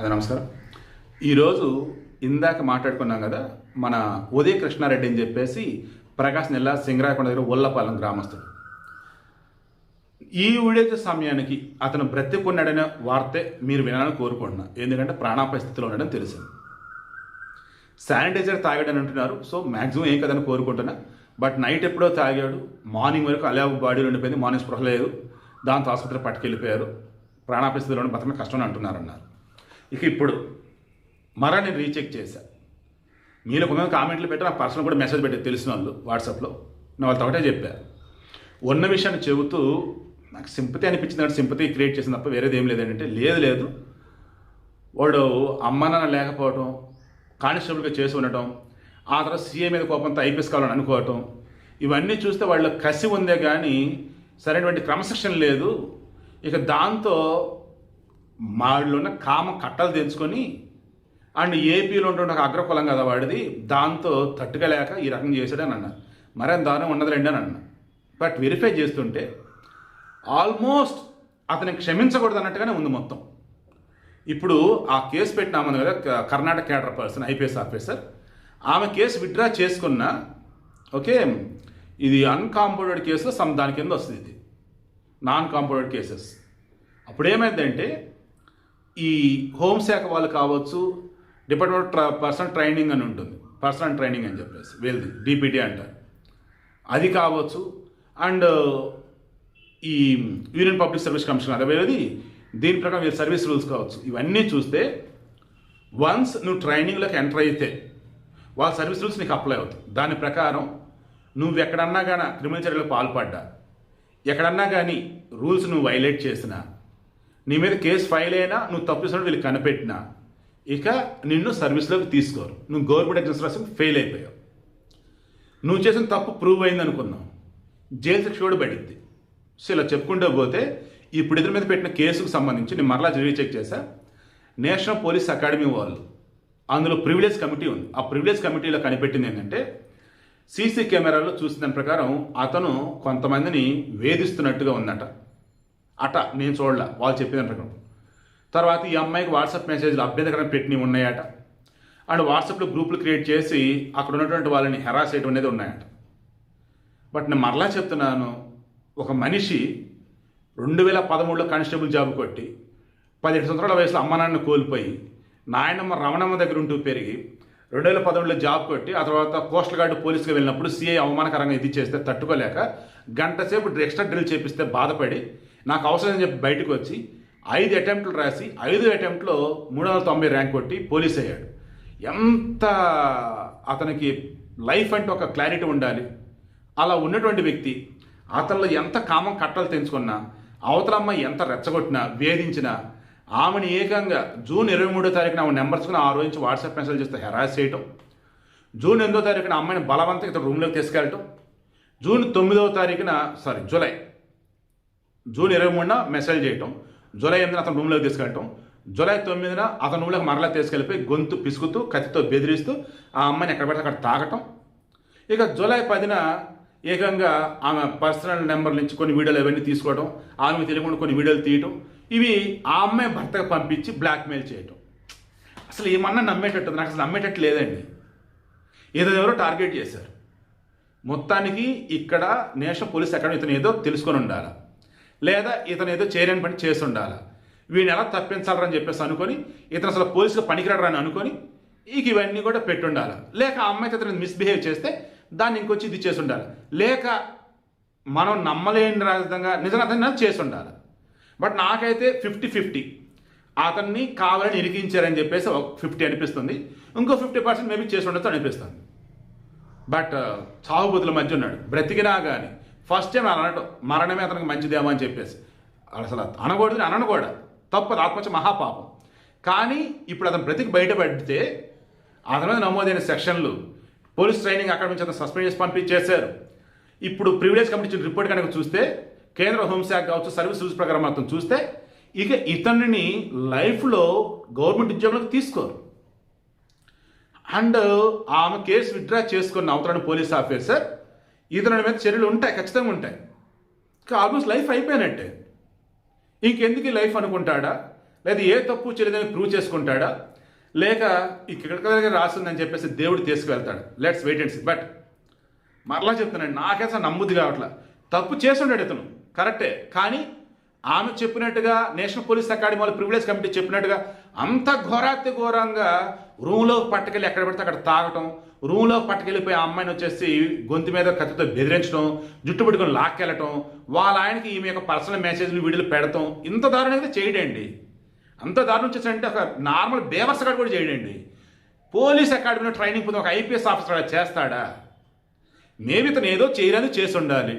అదే నమస్కారం. ఈరోజు ఇందాక మాట్లాడుకున్నాం కదా, మన ఉదయ కృష్ణారెడ్డి అని చెప్పేసి ప్రకాశం జిల్లా సింగరాయకొండ దగ్గర ఉల్లపాలెం గ్రామస్తుడు. ఈ వీడియో సమయానికి అతను బ్రతికున్నాడనే వార్తే మీరు వినాలని కోరుకుంటున్నా. ఎందుకంటే ప్రాణాపాయ స్థితిలో ఉన్నాడని తెలిసింది. శానిటైజర్ తాగాడని అంటున్నారు. సో మ్యాక్సిమం ఏం కదని కోరుకుంటున్నా. బట్ నైట్ ఎప్పుడో తాగాడు, మార్నింగ్ వరకు అలా బాడీలో ఉండిపోయింది, మార్నింగ్ స్పృహ లేదు, దాంతో ఆసుపత్రి పట్టుకెళ్ళిపోయారు. ప్రాణాపాయ స్థితిలో బతకడం కష్టం అంటున్నారు. ఇక ఇప్పుడు నేను రీచెక్ చేశా. మీరు కొంతమంది కామెంట్లు పెట్టి నాకు పర్సనల్ కూడా మెసేజ్ పెట్టి తెలిసిన వాళ్ళు వాట్సాప్లో. నేను వాళ్ళతో ఒకటే చెప్పారు, ఉన్న విషయాన్ని చెబుతూ నాకు సింపతి అనిపించింది. అంటే సింపతి క్రియేట్ చేసిన తప్ప వేరేది ఏం లేదంటే లేదు వాడు అమ్మ నాన్న లేకపోవటం, కానిస్టేబుల్గా చేసి ఉండటం, ఆ తర్వాత సీఏ మీద కోపంతో ఐపీఎస్ కావాలని అనుకోవటం, ఇవన్నీ చూస్తే వాళ్ళ కసి ఉందే కానీ సరైనటువంటి క్రమశిక్షణ లేదు. ఇక దాంతో వాడిలో ఉన్న కామ కట్టలు తెచ్చుకొని అండ్ ఏపీలో ఉంటుండే ఒక అగ్రకులం కదా వాడిది, దాంతో తట్టుకోలేక ఈ రకం చేశాడని అన్నారు. మరేం దారుణం ఉండదులేండి అని అన్నా. బట్ వెరిఫై చేస్తుంటే ఆల్మోస్ట్ అతన్ని క్షమించకూడదు అన్నట్టుగానే ఉంది మొత్తం. ఇప్పుడు ఆ కేసు పెట్టినామని కదా, Karnataka cadre person IPS officer, ఆమె కేసు విత్డ్రా చేసుకున్న ఓకే, ఇది అన్కాంపౌండెడ్ కేసులో దాని కింద వస్తుంది. ఇది నాన్ కాంపౌండెడ్ కేసెస్. అప్పుడు ఏమైందంటే ఈ హోంశాఖ వాళ్ళు కావచ్చు, డిపార్ట్మెంట్ పర్సనల్ ట్రైనింగ్ అని ఉంటుంది, పర్సనల్ ట్రైనింగ్ అని చెప్పేసి వీళ్ళది డిపిటీ అంటారు, అది కావచ్చు. అండ్ ఈ యూనియన్ పబ్లిక్ సర్వీస్ కమిషన్ అది వేరేది, దీని ప్రకారం వీళ్ళ సర్వీస్ రూల్స్ కావచ్చు. ఇవన్నీ చూస్తే వన్స్ నువ్వు ట్రైనింగ్లోకి ఎంటర్ అయితే వాళ్ళ సర్వీస్ రూల్స్ నీకు అప్లై అవుతాయి. దాని ప్రకారం నువ్వు ఎక్కడన్నా కానీ క్రిమినల్ చర్యలకు పాల్పడ్డా, ఎక్కడన్నా కానీ రూల్స్ నువ్వు వైలేట్ చేసినా, నీ మీద కేసు ఫైల్ అయినా, నువ్వు తప్పిస్తున్నట్టు వీళ్ళు కనిపెట్టినా ఇక నిన్ను సర్వీస్లోకి తీసుకోరు. నువ్వు గవర్నమెంట్ ఎగ్జామ్స్ రాసి ఫెయిల్ అయిపోయావు, నువ్వు చేసిన తప్పు ప్రూవ్ అయింది అనుకున్నావు, జైలు శిక్ష కూడా పడింది. సో ఇలా చెప్పుకుంటూ పోతే ఇప్పుడు ఇద్దరి మీద పెట్టిన కేసుకు సంబంధించి నేను మరలా రీచెక్ చేశా. నేషనల్ పోలీస్ అకాడమీ వాళ్ళు, అందులో ప్రివిలేజ్ కమిటీ ఉంది. ఆ ప్రివిలేజ్ కమిటీలో కనిపెట్టింది ఏంటంటే సీసీ కెమెరాలో చూసిన దాని ప్రకారం అతను కొంతమందిని వేధిస్తున్నట్టుగా ఉందట. నేను చూడలే, వాళ్ళు చెప్పిన ప్రకారం. తర్వాత ఈ అమ్మాయికి వాట్సాప్ మెసేజ్లు అభ్యంతరకరం పెట్టినవి ఉన్నాయట. అండ్ వాట్సాప్లో గ్రూపులు క్రియేట్ చేసి అక్కడ ఉన్నటువంటి వాళ్ళని హెరాస్ చేయడం అనేది ఉన్నాయట. బట్ నేను మరలా చెప్తున్నాను, ఒక మనిషి 2013లో కానిస్టేబుల్ జాబ్ కొట్టి 17 సంవత్సరాల వయసులో అమ్మ నాన్న కోల్పోయి నాయనమ్మ రమణమ్మ దగ్గర ఉంటూ పెరిగి 2013లో జాబ్ కొట్టి ఆ తర్వాత కోస్టల్ గార్డు పోలీసుగా వెళ్ళినప్పుడు సిఐ అవమానకరంగా ఇది చేస్తే తట్టుకోలేక గంట సేపు ఎక్స్ట్రా డ్రిల్ చేపిస్తే బాధపడి నాకు అవసరం అని చెప్పి బయటకు వచ్చి 5 అటెంప్ట్లు రాసి 5 అటెంప్ట్లో 390 ర్యాంక్ కొట్టి పోలీస్ అయ్యాడు. ఎంత అతనికి లైఫ్ అంటే ఒక క్లారిటీ ఉండాలి. అలా ఉన్నటువంటి వ్యక్తి అతనిలో ఎంత కామం కట్టలు తెంచుకున్నా, అవతలమ్మ ఎంత రెచ్చగొట్టినా, వేధించినా, ఆమెను ఏకంగా జూన్ 23వ తారీఖున ఆమె నెంబర్స్కుని ఆ రోజు నుంచి వాట్సాప్ మెసేజ్ చేస్తే హెరాస్ చేయటం, జూన్ 8వ తారీఖున అమ్మాయిని బలవంతంగా ఇతను రూమ్లోకి తీసుకెళ్ళటం, జూన్ 9వ తారీఖున జూన్ 23న మెసేజ్ చేయటం, జూలై 8న అతను రూమ్లోకి తీసుకెళ్ళటం, జూలై 9న అతను రూమ్లోకి మరలా తీసుకెళ్ళిపోయి గొంతు పిసుకుతూ కత్తితో బెదిరిస్తూ ఆ అమ్మాయిని ఎక్కడ పడితే అక్కడ తాగటం. ఇక జూలై 10న ఏకంగా ఆమె పర్సనల్ నెంబర్ నుంచి కొన్ని వీడియోలు అవన్నీ తీసుకోవడం, ఆమెకు తెలియకుండా కొన్ని వీడియోలు తీయటం, ఇవి ఆ అమ్మాయి భర్తకు పంపించి బ్లాక్మెయిల్ చేయటం. అసలు ఏమన్నా నమ్మేటట్టు? నాకు అసలు నమ్మేటట్టు లేదండి. ఎవరో టార్గెట్ చేశారు. మొత్తానికి ఇక్కడ నేషనల్ పోలీస్ అకాడమీ ఇతను ఏదో తెలుసుకొని ఉండాలా, లేదా ఇతను ఏదో చేయలేని పని చేసి ఉండాలా, వీడిని ఎలా తప్పించాలని చెప్పేసి అనుకొని ఇతను అసలు పోలీసుగా పనికిరాడని అనుకొని ఇవన్నీ కూడా పెట్టుండాలి. లేక ఆ అమ్మాయితో ఇతను మిస్బిహేవ్ చేస్తే దాన్ని ఇంకొచ్చి ఇది చేసి ఉండాలి, లేక మనం నమ్మలేని విధంగా నిజంగా అతన్ని చేసి ఉండాలి. బట్ నాకైతే 50-50 అతన్ని కావాలని ఇరికించారని చెప్పేసి 50 అనిపిస్తుంది, ఇంకో 50% మేబీ చేసి ఉండొచ్చు అనిపిస్తుంది. బట్ చావుబతుల మధ్య ఉన్నాడు. బ్రతికినా కానీ ఫస్ట్ టైం అనటం మరణమే అతనికి మంచిదేమో అని చెప్పేసి అసలు అనకూడదు, అనను కూడా తప్పదు, ఆత్మహత్య మహాపాపం. కానీ ఇప్పుడు అతను బ్రతికి బయటపడితే అతని మీద నమోదైన సెక్షన్లు పోలీస్ ట్రైనింగ్ అకాడమీ నుంచి అతను సస్పెండ్ చేసి పంపించేశారు. ఇప్పుడు ప్రివిలేజ్ కమిటీ రిపోర్ట్ కనుక చూస్తే కేంద్ర హోంశాఖ కావచ్చు, సర్వీస్ రూల్స్ ప్రకారం అతను చూస్తే ఇక ఇతనిని లైఫ్లో గవర్నమెంట్ ఉద్యోగంలోకి తీసుకోరు. అండ్ ఆమె కేసు విత్డ్రా చేసుకున్న అవతలని పోలీస్ ఆఫీసర్ ఇతని మీద చర్యలు ఉంటాయి, ఖచ్చితంగా ఉంటాయి. ఆల్మోస్ట్ లైఫ్ అయిపోయినట్టే. ఇంకెందుకు లైఫ్ అనుకుంటాడా, లేదా ఏ తప్పు చేయలేదని ప్రూవ్ చేసుకుంటాడా, లేక ఇక్కడ రాస్తుందని చెప్పేసి దేవుడు తీసుకువెళ్తాడు. Let's wait and see. But మరలా చెప్తున్నాను, నాకేసా నమ్ముద్ది కావట్లా. తప్పు చేస్తుండాడు ఇతను, కరెక్టే. కానీ ఆమె చెప్పినట్టుగా నేషనల్ పోలీస్ అకాడమీ వాళ్ళ ప్రివిలేజ్ కమిటీ చెప్పినట్టుగా అంత ఘోరాతి ఘోరంగా రూమ్లోకి పట్టుకెళ్ళి ఎక్కడ పడితే అక్కడ తాగటం, రూమ్లోకి పట్టుకెళ్ళిపోయి ఆ అమ్మాయిని వచ్చేసి గొంతు మీద కత్తితో బెదిరించడం, జుట్టు పట్టుకొని లాక్కెళ్ళటం, వాళ్ళ ఆయనకి ఈమె యొక్క పర్సనల్ మెసేజ్లు వీడియోలు పెడతాం, ఇంత దారుణంగా చేయడండి. అంత దారుణం చేసాడంటే ఒక నార్మల్ బేవర్స్ గారు కూడా చేయడండి. పోలీస్ అకాడమీలో ట్రైనింగ్ పొంది ఒక ఐపీఎస్ ఆఫీసర్ అలా చేస్తాడా? మేబీ ఇతను ఏదో చేయడానికి చేసి ఉండాలి,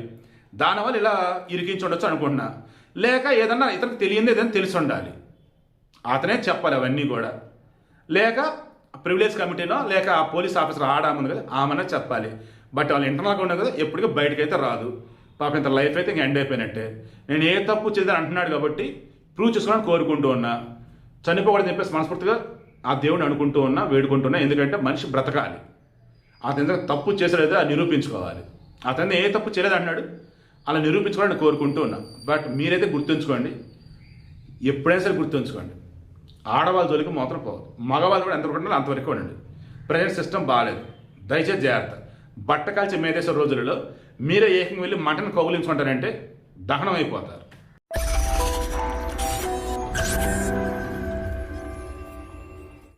దానివల్ల ఇలా ఇరికించి ఉండొచ్చు అనుకుంటున్నా. లేక ఏదన్నా ఇతనికి తెలియదు ఏదైనా తెలిసి ఉండాలి, అతనే చెప్పాలి అవన్నీ కూడా. లేక ప్రివిలేజ్ కమిటీనో లేక ఆ పోలీస్ ఆఫీసర్ ఆడాముంది కదా ఆమెనే చెప్పాలి. బట్ వాళ్ళు ఇంటర్నల్గా ఉండదు కదా, ఎప్పటికీ బయటకైతే రాదు. పాపం ఇంత లైఫ్ అయితే ఇంక ఎండ్ అయిపోయినట్టే. నేను ఏ తప్పు చేద్దాను అంటున్నాడు కాబట్టి ప్రూవ్ చేసుకోవాలని కోరుకుంటూ ఉన్నా. చనిపోకూడదు చెప్పేసి మనస్ఫూర్తిగా ఆ దేవుడిని అనుకుంటూ ఉన్నా, వేడుకుంటున్నా. ఎందుకంటే మనిషి బ్రతకాలి. అతను తప్పు చేసలేదో అది నిరూపించుకోవాలి. అతను ఏ తప్పు చేయలేదు అంటున్నాడు, అలా నిరూపించుకోవాలని కోరుకుంటూ ఉన్నా. బట్ మీరైతే గుర్తుంచుకోండి, ఎప్పుడైనా సరే గుర్తుంచుకోండి, ఆడవాళ్ళ జోలికి మాత్రం పోదు. మగవాళ్ళు కూడా ఎంతవరకు ఉండాలి అంతవరకు ఉండండి. ప్రజెంట్ సిస్టమ్ బాగాలేదు, దయచేసి జాగ్రత్త. బట్ట కాల్చి మేదేశ్వర రోజులలో మీరే ఏకంగా వెళ్ళి మటన్ కౌగులించుకుంటారంటే దహనం అయిపోతారు.